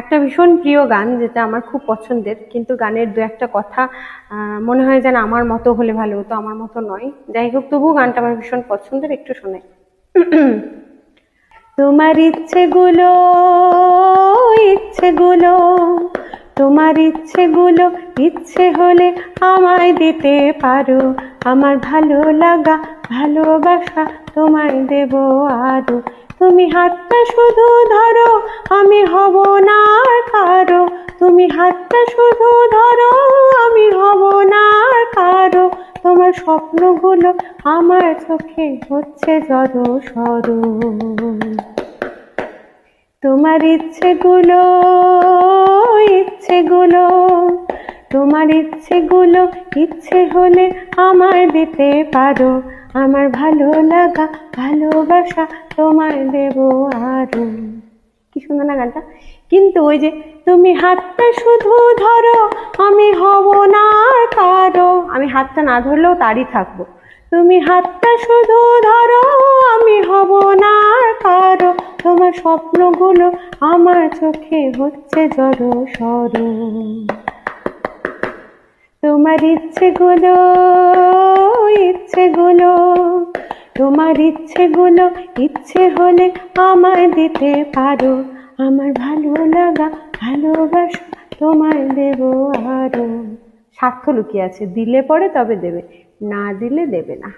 একটা ভীষণ প্রিয় গান, যেটা আমার খুব পছন্দের, কিন্তু গানের দু একটা কথা মনে হয় যেন আমার মতো হলে ভালো হতো, আমার মতো নয়। যাই হোক, তবু গানটা আমার ভীষণ পছন্দের, একটু শোনাই। তোমার ইচ্ছেগুলো, ইচ্ছেগুলো, তোমার ইচ্ছেগুলো ইচ্ছে হলে আমায় দিতে পারো। আমার ভালো লাগা ভালোবাসা তোমায় দেব আরো। তুমি হাতটা শুধু ধরো, আমি হব না আর কারো। তুমি হাতটা শুধু ধরো, আমি হব না আর কারো। তোমার স্বপ্নগুলো আমার চোখে হচ্ছে জড়ো সরো। তোমার ইচ্ছেগুলো, ইচ্ছেগুলো, তোমার ইচ্ছেগুলো ইচ্ছে হলে আমায় দিতে পারো। আমার ভালো লাগা ভালোবাসা তোমায় দেব আরো। কি সুন্দর না গানটা? কিন্তু ওই যে তুমি হাতটা শুধু ধরো, আমি হব না আর কারো, আমি হাতটা না ধরলেও তারই থাকবো। তুমি হাতটা শুধু ধরো, আমি হব না আর কারো। তোমার স্বপ্নগুলো আমার চোখে হচ্ছে জড়ো সরো। তোমার ইচ্ছেগুলো, ইচ্ছেগুলো, তোমার ইচ্ছেগুলো ইচ্ছে হলে আমায় দিতে পারো। আমার ভালো লাগা ভালোবাসা তোমায় দেব আরো। স্বার্থ লুকিয়ে আছে, দিলে পরে তবে দেবে, না দিলে দেবে না।